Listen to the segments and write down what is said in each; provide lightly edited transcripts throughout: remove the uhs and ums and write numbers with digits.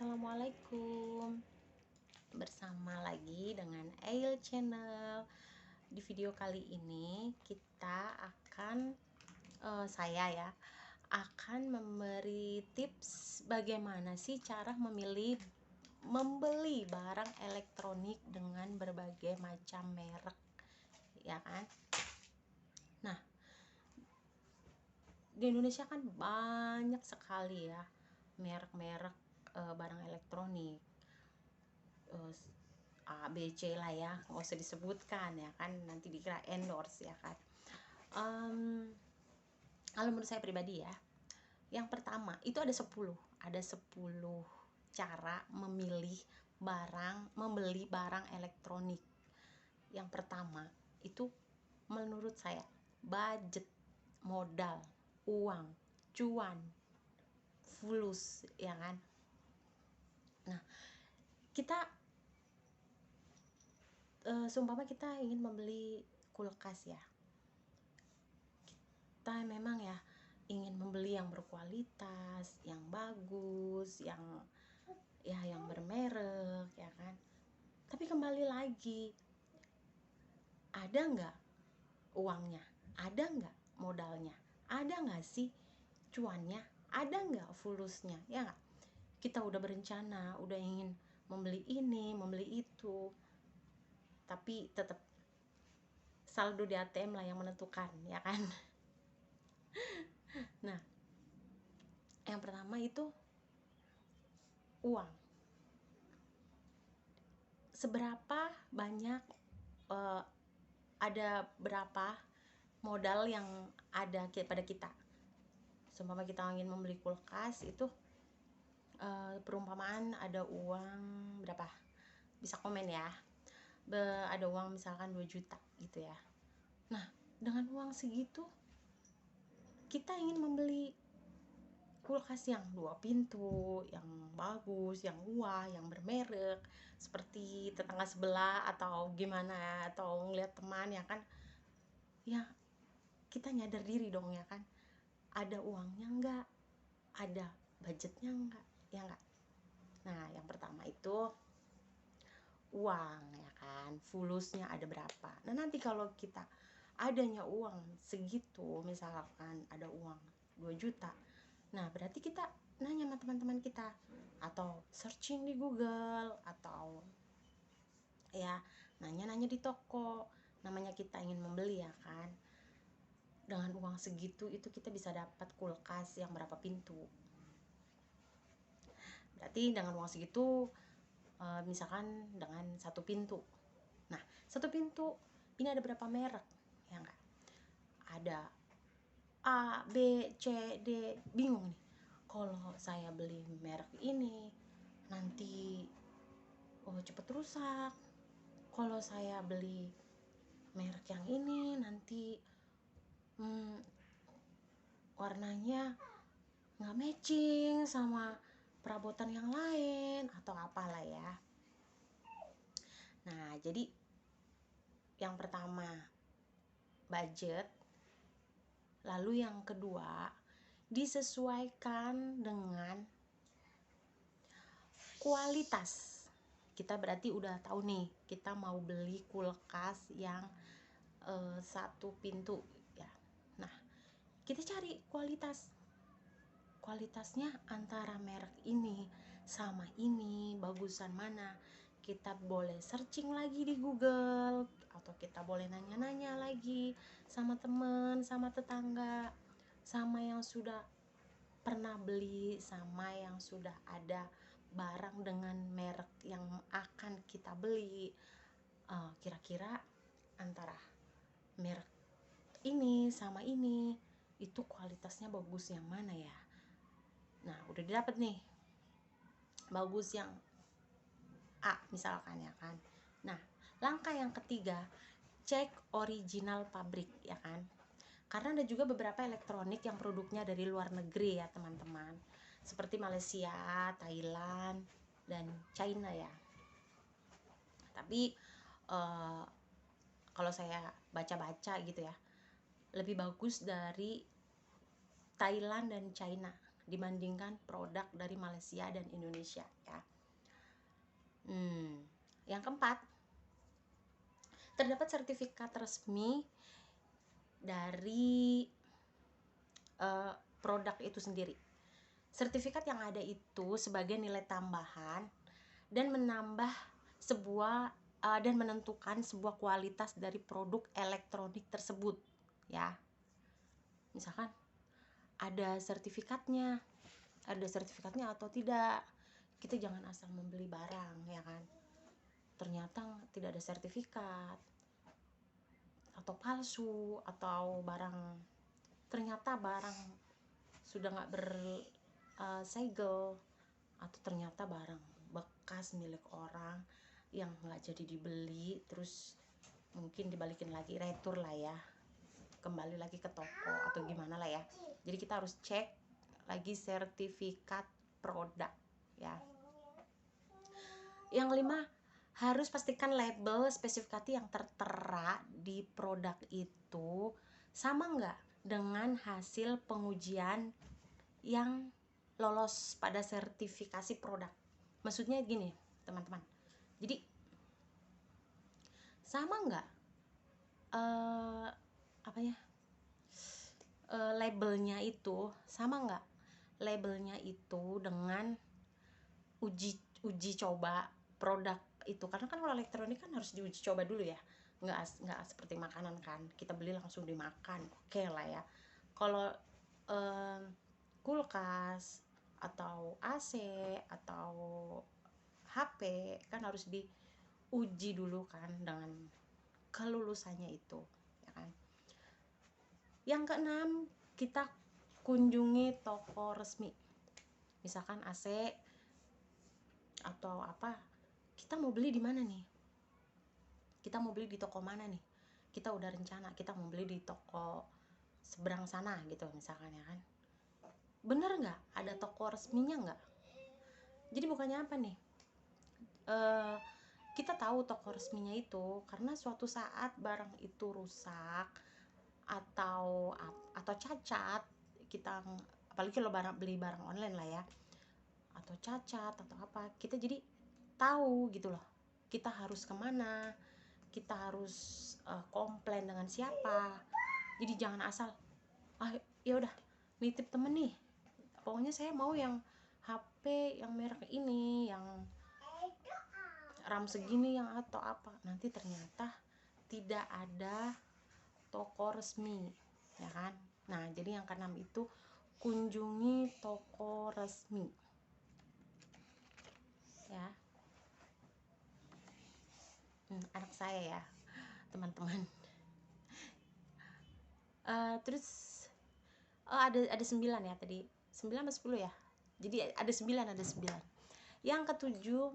Assalamualaikum. Bersama lagi dengan Ail Channel. Di video kali ini kita akan saya akan memberi tips bagaimana sih cara membeli barang elektronik dengan berbagai macam merek, ya kan? Nah, di Indonesia kan banyak sekali ya merek-merek barang elektronik, A, B, C lah ya, nggak usah disebutkan ya kan, nanti dikira endorse ya kan. Kalau menurut saya pribadi ya, yang pertama itu ada 10 cara membeli barang elektronik. Yang pertama itu menurut saya budget, modal, uang, cuan, fulus, ya kan. Nah, kita seumpama kita ingin membeli kulkas ya, kita memang ya ingin membeli yang berkualitas, yang bagus, yang bermerek, ya kan. Tapi kembali lagi, ada nggak uangnya, ada nggak modalnya, ada nggak sih cuannya, ada nggak fulusnya, ya nggak. Kita udah berencana, udah ingin membeli ini, membeli itu, tapi tetap saldo di ATM lah yang menentukan, ya kan. Nah, yang pertama itu uang. Seberapa banyak, ada berapa modal yang ada pada kita. Seumpama kita ingin membeli kulkas itu, perumpamaan ada uang berapa, bisa komen ya. Ada uang misalkan 2 juta gitu ya. Nah, dengan uang segitu kita ingin membeli kulkas yang 2 pintu, yang bagus, yang wah, yang bermerek, seperti tetangga sebelah atau gimana, atau ngeliat teman, ya kan. Ya, kita nyadar diri dong, ya kan. Ada uangnya enggak? Ada budgetnya enggak? Ya enggak? Nah, yang pertama itu uang, ya kan. Fulusnya ada berapa. Nah, nanti kalau kita adanya uang segitu, misalkan ada uang 2 juta. Nah, berarti kita nanya sama teman-teman kita, atau searching di Google, atau ya nanya-nanya di toko. Namanya kita ingin membeli, ya kan. Dengan uang segitu itu kita bisa dapat kulkas yang berapa pintu. Berarti dengan uang segitu, misalkan dengan 1 pintu. Nah, 1 pintu ini ada berapa merek, ya enggak? Ada A, B, C, D, bingung nih. Kalau saya beli merek ini nanti cepet rusak. Kalau saya beli merek yang ini nanti warnanya nggak matching sama perabotan yang lain atau apalah ya. Nah, jadi yang pertama budget, lalu yang kedua disesuaikan dengan kualitas. Kita berarti udah tahu nih, kita mau beli kulkas yang 1 pintu ya. Nah, kita cari kualitasnya antara merek ini sama ini bagusan mana. Kita boleh searching lagi di Google, atau kita boleh nanya-nanya lagi sama teman, sama tetangga, sama yang sudah pernah beli, sama yang sudah ada barang dengan merek yang akan kita beli. Kira-kira antara merek ini sama ini itu kualitasnya bagus yang mana ya. Nah, udah didapat nih bagus yang A misalkan, ya kan. Nah, langkah yang ketiga, cek original pabrik, ya kan. Karena ada juga beberapa elektronik yang produknya dari luar negeri ya teman-teman, seperti Malaysia, Thailand, dan China ya. Tapi kalau saya baca-baca gitu ya, lebih bagus dari Thailand dan China. dibandingkan produk dari Malaysia dan Indonesia ya. Yang keempat, terdapat sertifikat resmi dari produk itu sendiri. Sertifikat yang ada itu sebagai nilai tambahan dan menambah sebuah dan menentukan sebuah kualitas dari produk elektronik tersebut ya. Misalkan ada sertifikatnya atau tidak. Kita jangan asal membeli barang ya kan, ternyata tidak ada sertifikat atau palsu, atau ternyata barang sudah nggak bersegel, atau ternyata barang bekas milik orang yang nggak jadi dibeli, terus mungkin dibalikin lagi, retur lah ya, kembali lagi ke toko atau gimana lah ya. Jadi kita harus cek lagi sertifikat produk ya. Yang kelima, harus pastikan label spesifikasi yang tertera di produk itu sama nggak dengan hasil pengujian yang lolos pada sertifikasi produk. Maksudnya gini teman-teman, jadi sama nggak labelnya itu, sama nggak labelnya itu dengan uji coba produk itu. Karena kan kalau elektronik kan harus diuji coba dulu ya, nggak seperti makanan kan kita beli langsung dimakan, oke lah ya. Kalau kulkas atau AC atau HP kan harus diuji dulu kan dengan kelulusannya itu ya kan. Yang keenam, kita kunjungi toko resmi. Misalkan AC atau apa, kita mau beli di mana nih, kita mau beli di toko mana nih, kita udah rencana kita mau beli di toko seberang sana gitu misalkan ya kan. Bener nggak ada toko resminya nggak? Jadi bukannya apa nih, kita tahu toko resminya itu karena suatu saat barang itu rusak atau cacat, kita apalagi kalau beli barang online lah ya, atau cacat atau apa, kita jadi tahu gitu loh kita harus kemana, kita harus komplain dengan siapa. Jadi jangan asal ya udah nitip temen nih, pokoknya saya mau yang HP yang merek ini, yang RAM segini, yang atau apa, nanti ternyata tidak ada toko resmi ya kan. Nah jadi yang keenam itu kunjungi toko resmi ya. Anak saya ya teman-teman. Terus ada 9 ya tadi, 9 atau 10 ya, jadi ada 9. Yang ketujuh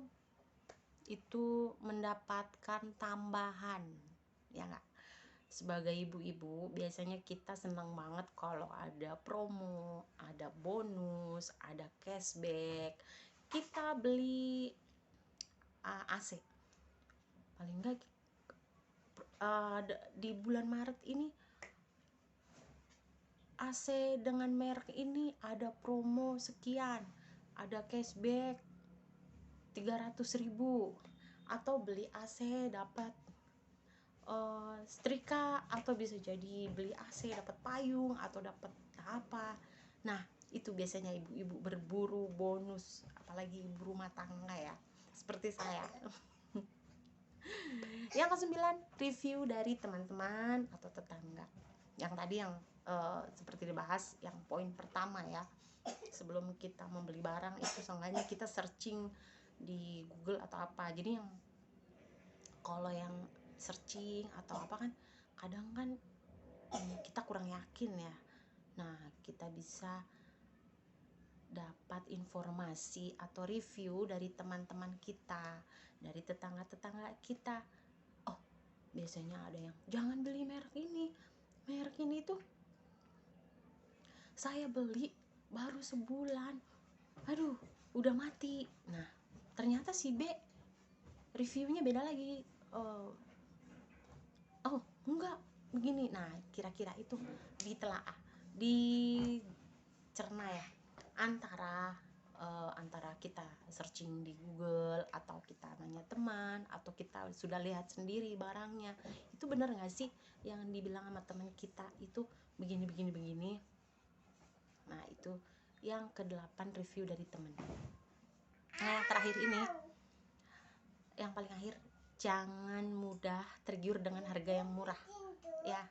itu mendapatkan tambahan ya nggak. Sebagai ibu-ibu biasanya kita senang banget kalau ada promo, ada bonus, ada cashback. Kita beli AC, paling nggak di bulan Maret ini AC dengan merek ini ada promo sekian, ada cashback 300.000, atau beli AC dapat setrika, atau bisa jadi beli AC dapat payung atau dapat apa. Nah itu biasanya ibu-ibu berburu bonus, apalagi ibu rumah tangga ya seperti saya. Yang ke-9, review dari teman-teman atau tetangga. Yang tadi yang seperti dibahas yang poin pertama ya, sebelum kita membeli barang itu seenggaknya kita searching di Google atau apa. Jadi yang kalau yang searching atau apa kan kadang kan kita kurang yakin ya. Nah kita bisa dapat informasi atau review dari teman-teman kita, dari tetangga-tetangga kita. Oh biasanya ada yang jangan beli merek ini tuh saya beli baru sebulan, aduh udah mati. Nah ternyata si B reviewnya beda lagi, oh enggak begini. Nah kira-kira itu ditelaah, dicerna ya, antara kita searching di Google, atau kita nanya teman, atau kita sudah lihat sendiri barangnya, itu benar nggak sih yang dibilang sama teman kita itu begini begini begini. Nah, itu yang ke-8 review dari teman. Nah, yang terakhir ini, yang paling akhir, jangan mudah tergiur dengan harga yang murah ya.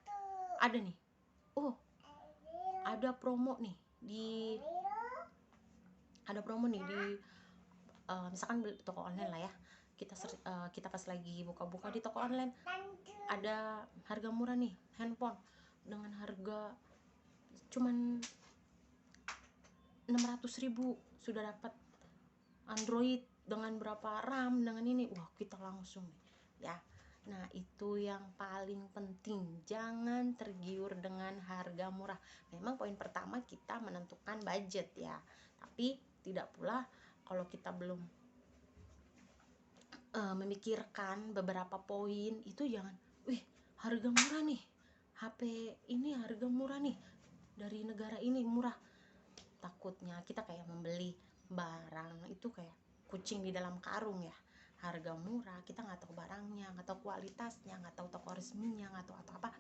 Ada nih, ada promo nih di misalkan beli toko online lah ya, kita pas lagi buka-buka di toko online, ada harga murah nih, handphone dengan harga cuman 600.000 sudah dapat Android dengan berapa RAM, dengan ini, wah kita langsung ya. Nah, itu yang paling penting, jangan tergiur dengan harga murah. Memang poin pertama kita menentukan budget ya, tapi tidak pula kalau kita belum memikirkan beberapa poin itu, jangan, harga murah nih, HP ini harga murah nih, dari negara ini murah. Takutnya kita kayak membeli barang itu kayak kucing di dalam karung ya. Harga murah, kita nggak tahu barangnya, nggak tahu kualitasnya, nggak tahu toko resminya, nggak tahu atau apa.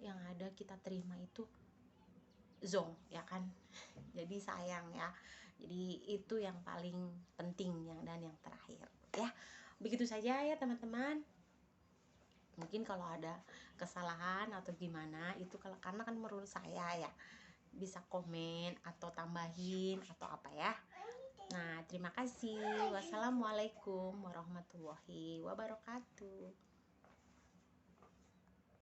Yang ada kita terima itu zonk ya kan. Jadi sayang ya. Jadi itu yang paling penting dan yang terakhir ya. Begitu saja ya teman-teman. Mungkin kalau ada kesalahan atau gimana itu, karena kan menurut saya ya, bisa komen atau tambahin atau apa ya. Nah, terima kasih. Wassalamualaikum warahmatullahi wabarakatuh.